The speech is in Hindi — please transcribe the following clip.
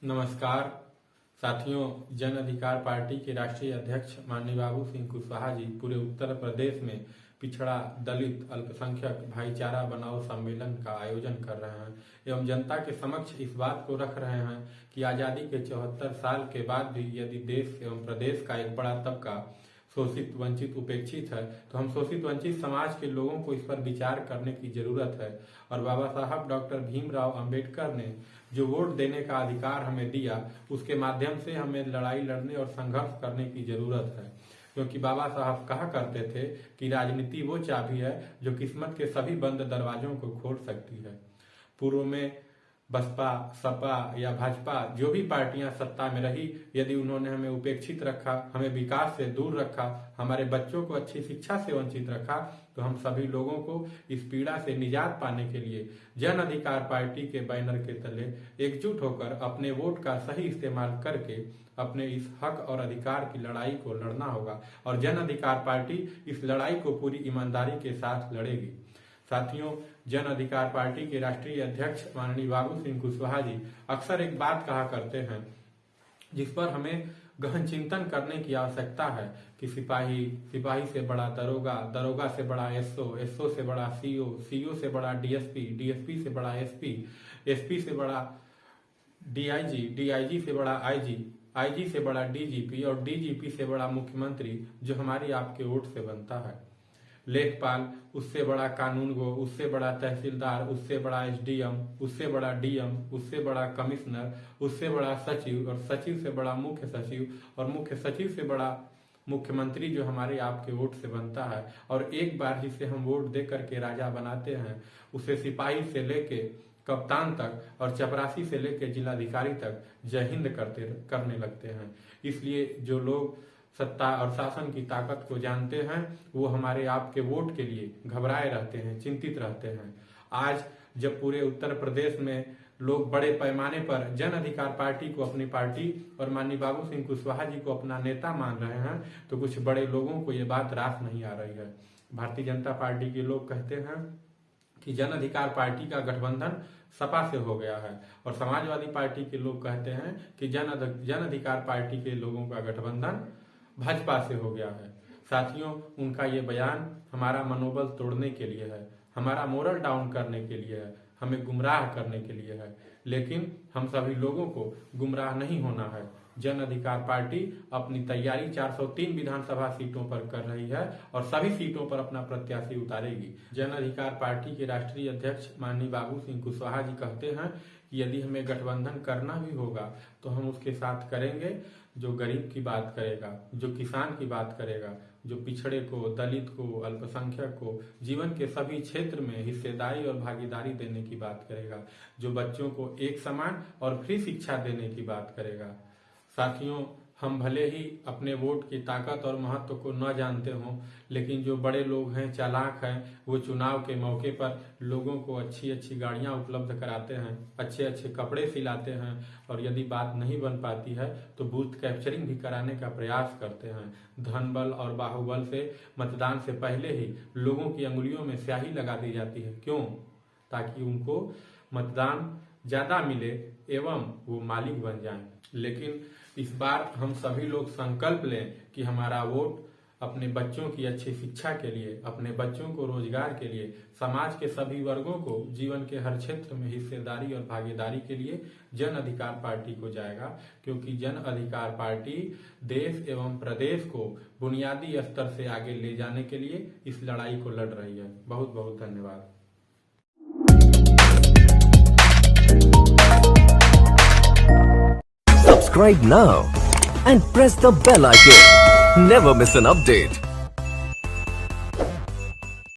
नमस्कार साथियों, जन अधिकार पार्टी के राष्ट्रीय अध्यक्ष माननीय बाबू सिंह कुशवाहा जी पूरे उत्तर प्रदेश में पिछड़ा, दलित, अल्पसंख्यक भाईचारा बनाओ सम्मेलन का आयोजन कर रहे हैं एवं जनता के समक्ष इस बात को रख रहे हैं कि आजादी के 74 साल के बाद भी यदि देश एवं प्रदेश का एक बड़ा तबका शोषित, वंचित, उपेक्षित है तो हम शोषित वंचित समाज के लोगों को इस पर विचार करने की जरूरत है। और बाबा साहब डॉक्टर भीमराव अंबेडकर ने जो वोट देने का अधिकार हमें दिया, उसके माध्यम से हमें लड़ाई लड़ने और संघर्ष करने की जरूरत है। क्योंकि बाबा साहब कहा करते थे कि राजनीति वो चाबी है जो किस्मत के सभी बंद दरवाजों को खोल सकती है। पूर्व में बसपा, सपा या भाजपा जो भी पार्टियां सत्ता में रही, यदि उन्होंने हमें उपेक्षित रखा, हमें विकास से दूर रखा, हमारे बच्चों को अच्छी शिक्षा से वंचित रखा, तो हम सभी लोगों को इस पीड़ा से निजात पाने के लिए जन अधिकार पार्टी के बैनर के तले एकजुट होकर अपने वोट का सही इस्तेमाल करके अपने इस हक और अधिकार की लड़ाई को लड़ना होगा। और जन अधिकार पार्टी इस लड़ाई को पूरी ईमानदारी के साथ लड़ेगी। साथियों, जन अधिकार पार्टी के राष्ट्रीय अध्यक्ष माननीय बाबू सिंह कुशवाहा जी अक्सर एक बात कहा करते हैं जिस पर हमें गहन चिंतन करने की आवश्यकता है कि सिपाही, सिपाही से बड़ा दरोगा, दरोगा से बड़ा एसओ, एसओ से बड़ा सीओ, सीओ से बड़ा डीएसपी, डीएसपी से बड़ा एसपी, एसपी से बड़ा डीआईजी, डीआईजी से बड़ा आईजी, आईजी से बड़ा डीजीपी और डीजीपी से बड़ा मुख्यमंत्री, जो हमारी आपके वोट से बनता है। लेखपाल, उससे बड़ा कानूनगो, उससे बड़ा तहसीलदार, उससे बड़ा एसडीएम, उससे बड़ा डीएम, उससे बड़ा कमिश्नर, उससे बड़ा सचिव और सचिव से बड़ा मुख्य सचिव और मुख्य सचिव से बड़ा मुख्यमंत्री, जो हमारे आपके वोट से बनता है। और एक बार जिसे हम वोट दे करके राजा बनाते हैं, उसे सिपाही से लेके कप्तान तक और चपरासी से लेके जिलाधिकारी तक जय हिंद करने लगते हैं। इसलिए जो लोग सत्ता और शासन की ताकत को जानते हैं, वो हमारे आपके वोट के लिए घबराए रहते हैं, चिंतित रहते हैं। आज जब पूरे उत्तर प्रदेश में लोग बड़े पैमाने पर जन अधिकार पार्टी को अपनी पार्टी और माननीय बाबू सिंह कुशवाहा जी को अपना नेता मान रहे हैं, तो कुछ बड़े लोगों को ये बात रास नहीं आ रही है। भारतीय जनता पार्टी के लोग कहते हैं कि जन अधिकार पार्टी का गठबंधन सपा से हो गया है, और समाजवादी पार्टी के लोग कहते हैं कि जन अधिकार पार्टी के लोगों का गठबंधन भाजपा से हो गया है। साथियों, उनका ये बयान हमारा मनोबल तोड़ने के लिए है, हमारा मोरल डाउन करने के लिए है, हमें गुमराह करने के लिए है। लेकिन हम सभी लोगों को गुमराह नहीं होना है। जन अधिकार पार्टी अपनी तैयारी 403 विधानसभा सीटों पर कर रही है और सभी सीटों पर अपना प्रत्याशी उतारेगी। जन अधिकार पार्टी के राष्ट्रीय अध्यक्ष माननीय बाबू सिंह कुशवाहा जी कहते हैं कि यदि हमें गठबंधन करना भी होगा तो हम उसके साथ करेंगे जो गरीब की बात करेगा, जो किसान की बात करेगा, जो पिछड़े को, दलित को, अल्पसंख्यक को जीवन के सभी क्षेत्र में हिस्सेदारी और भागीदारी देने की बात करेगा, जो बच्चों को एक समान और फ्री शिक्षा देने की बात करेगा। साथियों, हम भले ही अपने वोट की ताकत और महत्व को न जानते हों, लेकिन जो बड़े लोग हैं, चालाक हैं, वो चुनाव के मौके पर लोगों को अच्छी अच्छी गाड़ियां उपलब्ध कराते हैं, अच्छे अच्छे कपड़े सिलाते हैं, और यदि बात नहीं बन पाती है तो बूथ कैप्चरिंग भी कराने का प्रयास करते हैं। धन बल और बाहुबल से मतदान से पहले ही लोगों की अंगुलियों में स्याही लगा दी जाती है। क्यों? ताकि उनको मतदान ज्यादा मिले एवं वो मालिक बन जाएं। लेकिन इस बार हम सभी लोग संकल्प लें कि हमारा वोट अपने बच्चों की अच्छी शिक्षा के लिए, अपने बच्चों को रोजगार के लिए, समाज के सभी वर्गों को जीवन के हर क्षेत्र में हिस्सेदारी और भागीदारी के लिए जन अधिकार पार्टी को जाएगा। क्योंकि जन अधिकार पार्टी देश एवं प्रदेश को बुनियादी स्तर से आगे ले जाने के लिए इस लड़ाई को लड़ रही है। बहुत बहुत धन्यवाद। Subscribe now and press the bell icon. Never miss an update.